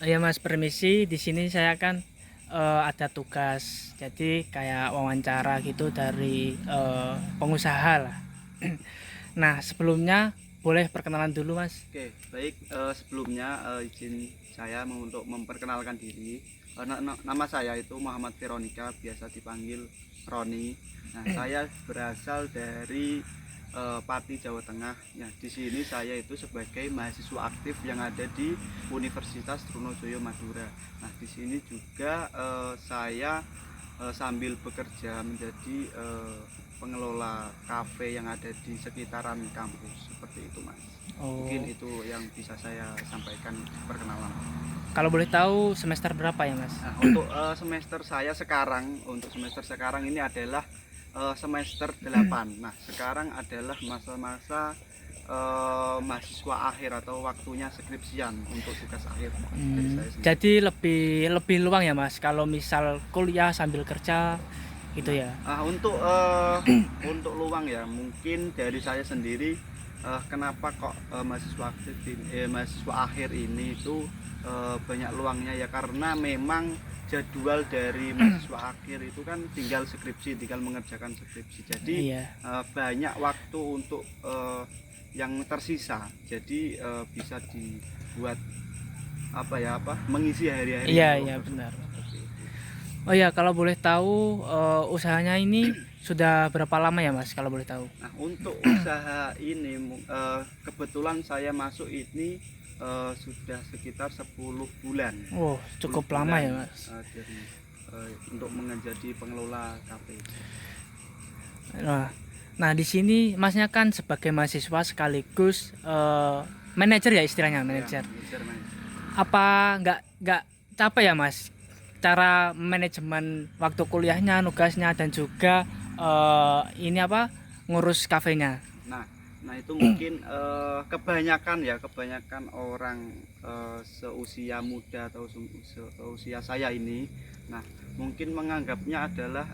Ya Mas, permisi. Di sini saya kan ada tugas, jadi kayak wawancara gitu dari pengusaha lah. Nah, sebelumnya boleh perkenalan dulu Mas. Oke, baik. Sebelumnya izin saya untuk memperkenalkan diri. Nama saya itu Muhammad Veronica, biasa dipanggil Roni. Nah, saya berasal dari Pati, Jawa Tengah. Ya, di sini saya itu sebagai mahasiswa aktif yang ada di Universitas Trunojoyo Madura. Nah, di sini juga saya sambil bekerja menjadi pengelola kafe yang ada di sekitaran kampus, seperti itu Mas. Mungkin Oh, itu yang bisa saya sampaikan perkenalan. kalau boleh tahu semester berapa ya Mas? Nah, untuk semester sekarang ini adalah semester 8. Nah, sekarang adalah masa-masa mahasiswa akhir atau waktunya skripsian untuk tugas akhir dari saya sendiri. Jadi lebih lebih luang ya Mas, kalau misal kuliah sambil kerja gitu ya. Untuk luang ya, mungkin dari saya sendiri, kenapa kok mahasiswa akhir ini itu banyak luangnya ya, karena memang jadwal dari mahasiswa akhir itu kan tinggal mengerjakan skripsi, jadi Iya. banyak waktu untuk yang tersisa, jadi bisa dibuat mengisi hari-hari Iya, luang iya tersebut, benar. seperti itu. Oh ya, kalau boleh tahu usahanya ini sudah berapa lama ya Mas, kalau boleh tahu? Nah, untuk usaha ini kebetulan saya masuk ini sudah sekitar 10 bulan. Oh, 10 cukup lama bulan ya Mas. dari untuk menjadi pengelola kafe. Nah, nah di sini Masnya kan sebagai mahasiswa sekaligus manajer ya istilahnya Ya, manajer. manajer manajer. Apa nggak capek ya Mas? Cara manajemen waktu kuliahnya, nugasnya dan juga ini apa ngurus kafenya. Nah, nah itu mungkin kebanyakan orang seusia muda atau seusia saya ini, nah mungkin menganggapnya adalah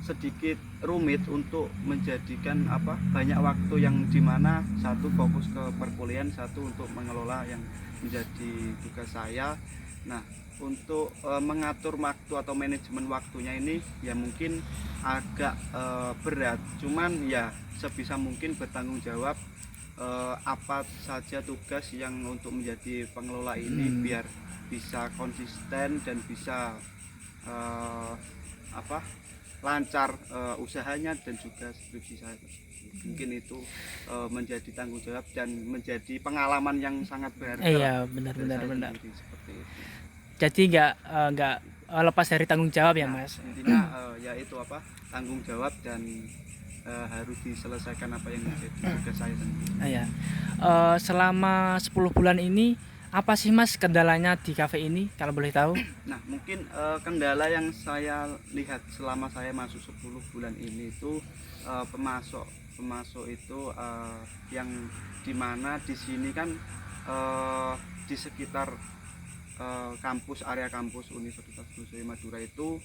sedikit rumit untuk menjadikan banyak waktu yang dimana satu fokus ke perkuliahan, satu untuk mengelola yang menjadi tugas saya. Nah, untuk mengatur waktu atau manajemen waktunya ini ya mungkin agak berat, cuman ya sebisa mungkin bertanggung jawab apa saja tugas yang untuk menjadi pengelola ini, biar bisa konsisten dan bisa eh, apa lancar usahanya dan juga skripsi saya. Mungkin itu menjadi tanggung jawab dan menjadi pengalaman yang sangat berharga lah Iya, benar dari benar saya benar. sendiri, seperti itu. Jadi nggak lepas dari tanggung jawab ya Nah, Mas. intinya ya itu tanggung jawab dan harus diselesaikan apa yang menjadi tugas saya sendiri. Iya. Selama 10 bulan ini apa sih Mas kendalanya di kafe ini kalau boleh tahu? Nah, mungkin kendala yang saya lihat selama saya masuk 10 bulan ini itu pemasok pemasok itu yang dimana di sini kan di sekitar area kampus Universitas Trunojoyo Madura itu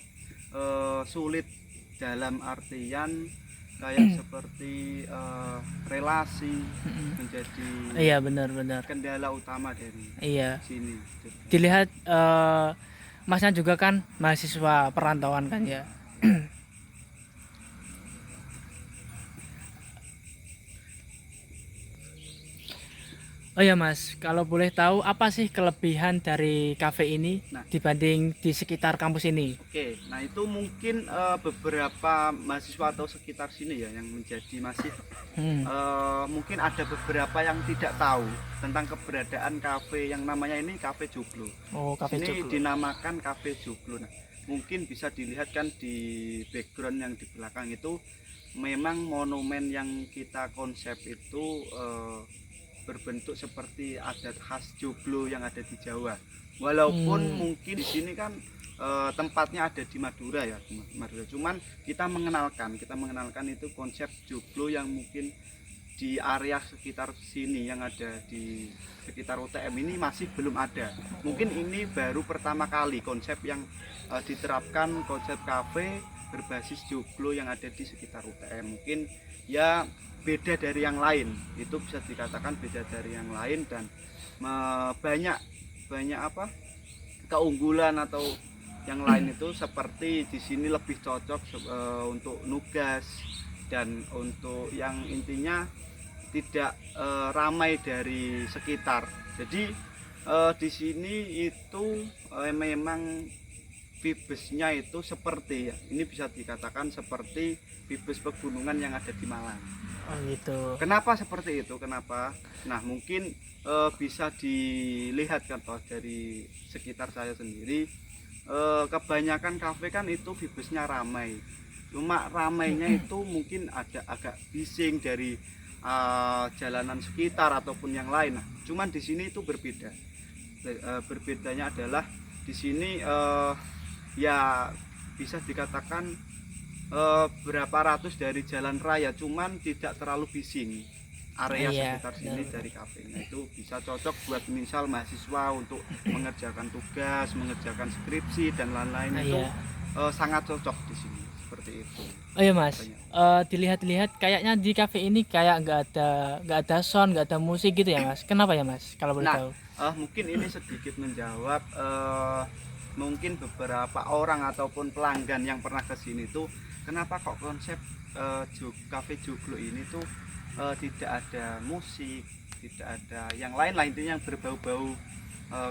sulit, dalam artian kayak seperti relasi menjadi Iya, benar benar. kendala utama dari Iya. sini. Dilihat Masnya juga kan mahasiswa perantauan kan ya. Oh ya Mas, kalau boleh tahu apa sih kelebihan dari kafe ini Nah, dibanding di sekitar kampus ini? oke, nah itu mungkin beberapa mahasiswa atau sekitar sini ya yang masih mungkin ada beberapa yang tidak tahu tentang keberadaan kafe yang namanya ini Kafe Joglo. Oh, kafe Sini Joglo. dinamakan Kafe Joglo. Nah, mungkin bisa dilihat kan di background yang di belakang itu, memang monumen yang kita konsep itu berbentuk seperti adat khas Joglo yang ada di Jawa. Walaupun mungkin di sini kan tempatnya ada di Madura ya, Madura. Cuman kita mengenalkan itu konsep Joglo yang mungkin di area sekitar sini yang ada di sekitar UTM ini masih belum ada. Mungkin ini baru pertama kali konsep yang diterapkan, konsep kafe berbasis joglo yang ada di sekitar UTM. Mungkin ya beda dari yang lain, itu bisa dikatakan beda dari yang lain, dan banyak banyak apa keunggulan atau yang lain itu seperti di sini lebih cocok untuk nugas dan untuk yang intinya tidak ramai dari sekitar. Jadi di sini itu memang vibesnya itu seperti ya, ini bisa dikatakan seperti vibes pegunungan yang ada di Malang. Oh gitu. Kenapa seperti itu? Kenapa? Nah mungkin bisa dilihat kan toh dari sekitar saya sendiri, kebanyakan kafe kan itu vibesnya ramai. Cuma ramainya itu mungkin ada agak bising dari jalanan sekitar ataupun yang lain. Nah, cuman di sini itu berbeda. Berbedanya adalah di sini ya bisa dikatakan berapa ratus dari jalan raya, cuman tidak terlalu bising area Iya, sekitar sini benar. dari kafenya. Itu bisa cocok buat misal mahasiswa untuk mengerjakan tugas, mengerjakan skripsi dan lain-lain. Itu Iya. sangat cocok di sini seperti itu. Oh iya Mas, Banyak. dilihat-lihat kayaknya di kafe ini kayak nggak ada sound, nggak ada musik gitu ya Mas. Kenapa ya Mas? Kalau boleh Nah, tahu. mungkin ini sedikit menjawab mungkin beberapa orang ataupun pelanggan yang pernah ke sini tuh kenapa kok konsep kafe Joglo ini tuh tidak ada musik, tidak ada yang lain lah, intinya yang berbau-bau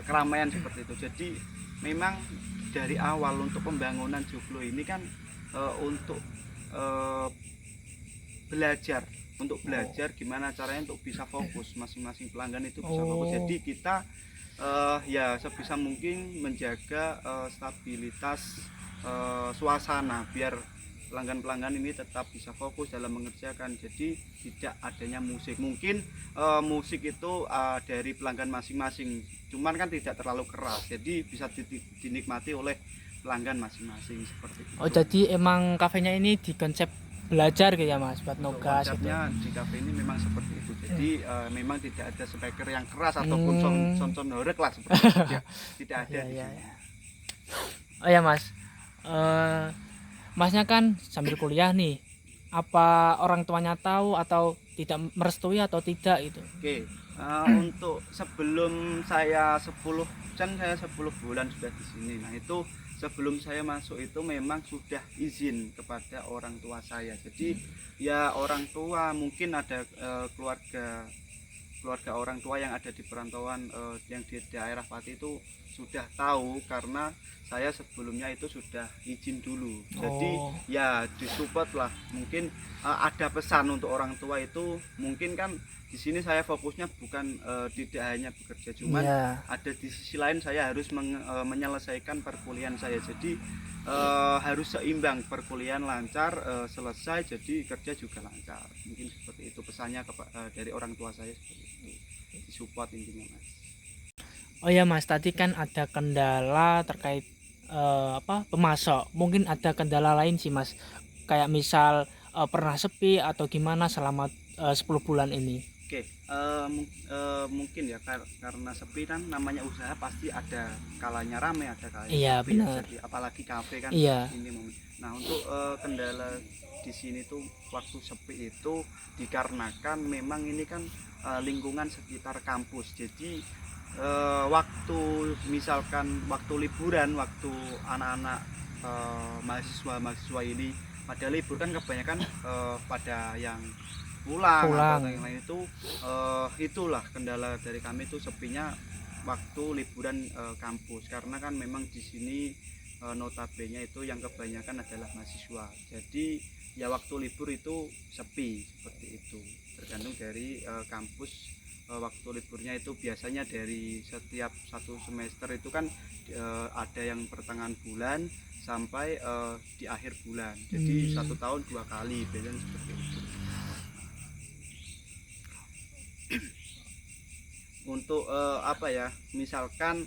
keramaian seperti itu. Jadi memang dari awal untuk pembangunan Joglo ini kan untuk eh, belajar gimana caranya untuk bisa fokus, masing-masing pelanggan itu bisa fokus. Oh. Jadi kita ya sebisa mungkin menjaga stabilitas suasana biar pelanggan-pelanggan ini tetap bisa fokus dalam mengerjakan. Jadi tidak adanya musik, mungkin musik itu dari pelanggan masing-masing, cuman kan tidak terlalu keras, jadi bisa dinikmati oleh pelanggan masing-masing seperti itu. Oh jadi emang kafenya ini di konsep belajar gitu ya Mas, buat Untuk nugas gitu. konsepnya di kafe ini memang seperti itu. Jadi memang tidak ada speaker yang keras ataupun sound horeg lah seperti itu. Tidak ada Iya, di iya, sini. iya. Oh ya Mas, Masnya kan sambil kuliah nih. Apa orang tuanya tahu atau tidak merestui atau tidak gitu? Oke, untuk sebelum saya 10 bulan sudah di sini. Nah, itu sebelum saya masuk itu memang sudah izin kepada orang tua saya. Jadi ya orang tua mungkin ada keluarga orang tua yang ada di perantauan yang di daerah Pati itu sudah tahu karena saya sebelumnya itu sudah izin dulu. Jadi Oh. ya disupport lah. Mungkin ada pesan untuk orang tua itu, mungkin kan di sini saya fokusnya bukan tidak hanya bekerja, cuman Iya. ada di sisi lain saya harus menyelesaikan perkuliahan saya. Jadi harus seimbang, perkuliahan lancar selesai, jadi kerja juga lancar. Mungkin seperti itu pesannya dari orang tua saya, seperti itu. Disupport intinya Mas. Oh ya Mas, tadi kan ada kendala terkait pemasok. Mungkin ada kendala lain sih Mas. Kayak misal pernah sepi atau gimana selama 10 bulan ini. Oke, mungkin ya karena sepi kan, namanya usaha pasti ada kalanya rame, ada kalanya Iya, sepi ya. benar. Jadi apalagi kafe kan Iya. ini momen. Nah, untuk kendala di sini tuh waktu sepi itu dikarenakan memang ini kan lingkungan sekitar kampus. Jadi waktu misalkan waktu liburan, waktu anak-anak mahasiswa ini pada libur kan kebanyakan pada yang pulang atau yang lain itu, itulah kendala dari kami itu sepinya waktu liburan kampus, karena kan memang di sini notabene itu yang kebanyakan adalah mahasiswa. Jadi ya waktu libur itu sepi seperti itu, tergantung dari kampus. Waktu liburnya itu biasanya dari setiap satu semester itu kan ada yang pertengahan bulan sampai di akhir bulan. Jadi 1 tahun 2 kali biasanya seperti itu. Untuk apa ya, misalkan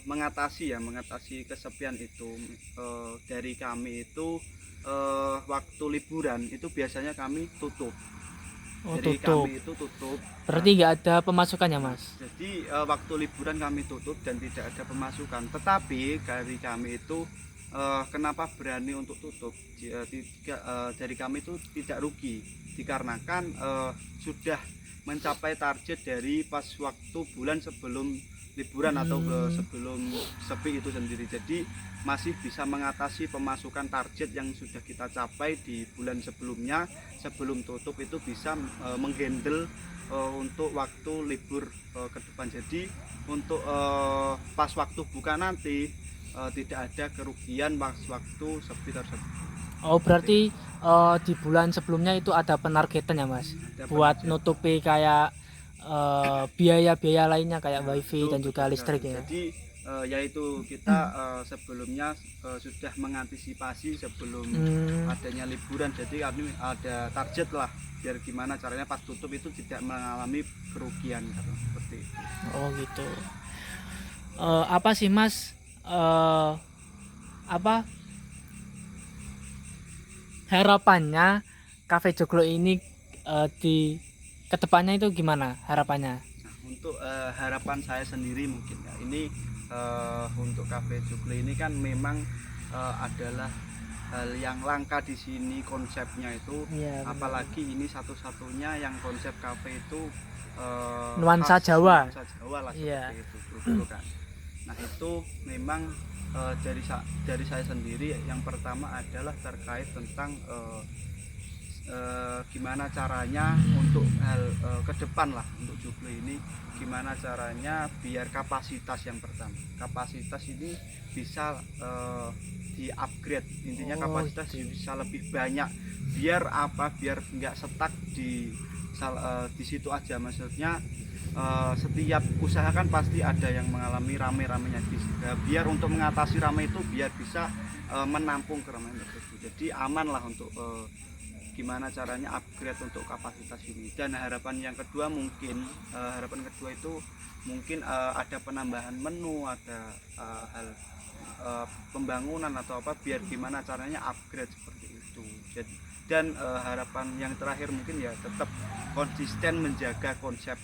mengatasi kesepian itu, dari kami itu waktu liburan itu biasanya kami tutup. Oh, Jadi tutup. kami itu tutup. Berarti nggak ada pemasukannya Mas. Jadi waktu liburan kami tutup dan tidak ada pemasukan. Tetapi dari kami itu kenapa berani untuk tutup? Dari kami itu tidak rugi, dikarenakan sudah mencapai target dari pas waktu bulan sebelum liburan atau sebelum sepi itu sendiri. Jadi masih bisa mengatasi pemasukan target yang sudah kita capai di bulan sebelumnya, sebelum tutup itu bisa menghandle untuk waktu libur ke depan. Jadi untuk pas waktu buka nanti tidak ada kerugian pas waktu sepi tersebut. Oh, berarti di bulan sebelumnya itu ada penargetan ya Mas, Ada buat penarget. nutupi kayak biaya-biaya lainnya kayak Ya, wifi betul, dan juga betul listrik sekali. ya. Jadi yaitu kita sebelumnya sudah mengantisipasi sebelum adanya liburan. Jadi kami ada target lah biar gimana caranya pas tutup itu tidak mengalami kerugian karena seperti itu. Oh gitu. Apa sih Mas, apa harapannya Cafe Joglo ini di kedepannya itu gimana harapannya? Nah, untuk harapan saya sendiri mungkin ya ini untuk Cafe Joglo ini kan memang adalah hal yang langka di sini konsepnya itu, Iya, benar. apalagi ini satu-satunya yang konsep kafe itu Nuansa khas Jawa. nuansa Jawa lah Iya. seperti itu dulu kan. Nah itu memang dari saya sendiri yang pertama adalah terkait tentang gimana caranya untuk hal ke depan lah untuk Joglo ini, gimana caranya biar kapasitas yang pertama, kapasitas ini bisa di upgrade, intinya kapasitas bisa lebih banyak, biar apa, biar nggak stuck di situ aja. Maksudnya setiap usaha kan pasti ada yang mengalami rame-ramenya, biar untuk mengatasi rame itu biar bisa menampung keramaian tersebut, jadi aman lah untuk gimana caranya upgrade untuk kapasitas ini. Dan harapan yang kedua mungkin harapan kedua itu mungkin ada penambahan menu, ada hal pembangunan atau apa, biar gimana caranya upgrade seperti itu. Dan harapan yang terakhir mungkin ya tetap konsisten menjaga konsep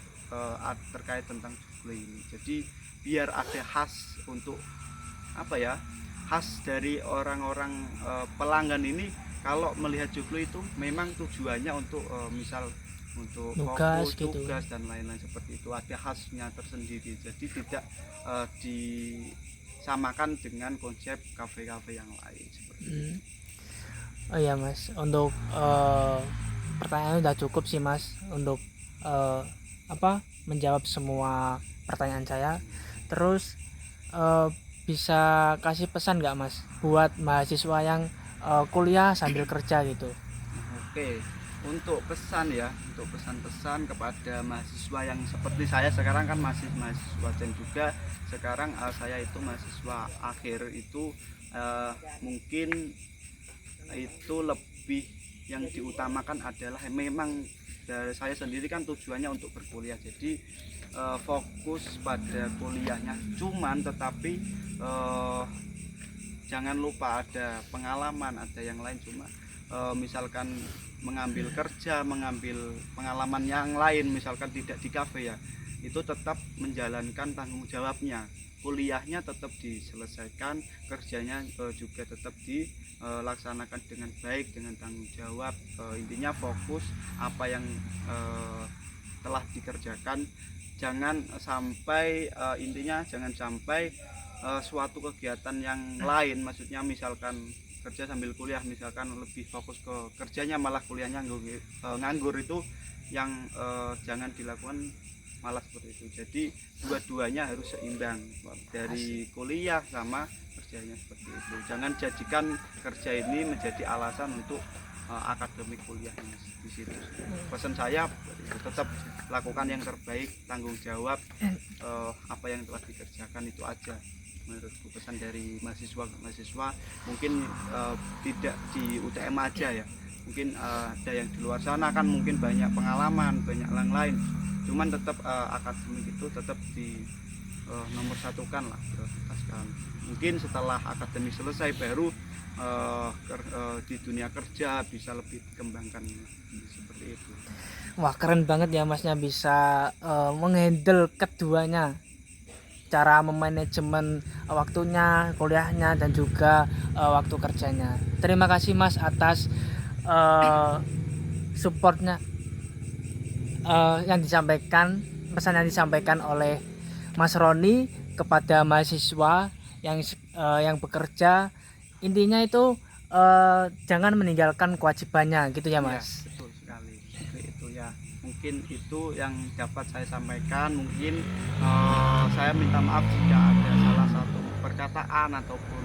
terkait tentang Joglo ini. Jadi biar ada khas untuk apa ya, khas dari orang-orang pelanggan ini. Kalau melihat Joglo itu memang tujuannya untuk misal untuk Nugas fokus, gitu. tugas dan lain-lain seperti itu, ada khasnya tersendiri. Jadi tidak disamakan dengan konsep kafe-kafe yang lain seperti itu. Oh iya Mas, untuk pertanyaan udah cukup sih Mas untuk menjawab semua pertanyaan saya. Terus bisa kasih pesan nggak Mas buat mahasiswa yang kuliah sambil kerja gitu? Oke, untuk pesan ya, untuk pesan-pesan kepada mahasiswa yang seperti saya sekarang kan masih mahasiswa dan juga sekarang saya itu mahasiswa akhir itu, mungkin itu lebih yang diutamakan adalah memang dari saya sendiri kan tujuannya untuk berkuliah, jadi fokus pada kuliahnya, cuman tetapi jangan lupa ada pengalaman, ada yang lain. Cuma misalkan mengambil kerja, mengambil pengalaman yang lain, misalkan tidak di kafe ya, itu tetap menjalankan tanggung jawabnya. Kuliahnya tetap diselesaikan, kerjanya juga tetap dilaksanakan dengan baik, dengan tanggung jawab. Intinya fokus apa yang telah dikerjakan, jangan sampai intinya jangan sampai suatu kegiatan yang lain, maksudnya misalkan kerja sambil kuliah, misalkan lebih fokus ke kerjanya malah kuliahnya nganggur, itu yang jangan dilakukan, malah seperti itu. Jadi dua-duanya harus seimbang, dari kuliah sama kerjanya seperti itu. Jangan jadikan kerja ini menjadi alasan untuk akademik kuliahnya di situ. Pesan saya tetap lakukan yang terbaik, tanggung jawab apa yang telah dikerjakan, itu aja menurutku pesan dari mahasiswa. Mungkin tidak di UTM aja ya, mungkin ada yang di luar sana kan mungkin banyak pengalaman, banyak yang lain, cuman tetap akademik itu tetap di nomor satukan lah, prioritaskan. Mungkin setelah akademik selesai baru di dunia kerja bisa lebih dikembangkan seperti itu. Wah, keren banget ya Masnya bisa menghandle keduanya, cara memanajemen waktunya, kuliahnya, dan juga waktu kerjanya. Terima kasih Mas atas supportnya yang disampaikan, pesan yang disampaikan oleh Mas Roni kepada mahasiswa yang bekerja, intinya itu jangan meninggalkan kewajibannya gitu ya Ya, Mas. betul sekali. Seperti itu ya. Mungkin itu yang dapat saya sampaikan. Mungkin saya minta maaf jika ada salah satu perkataan ataupun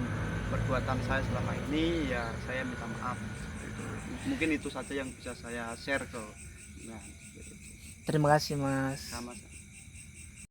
perbuatan saya selama ini, ya saya minta maaf. Itu. Mungkin itu saja yang bisa saya share ke. Nah, seperti itu. Terima kasih Mas. Sama-sama.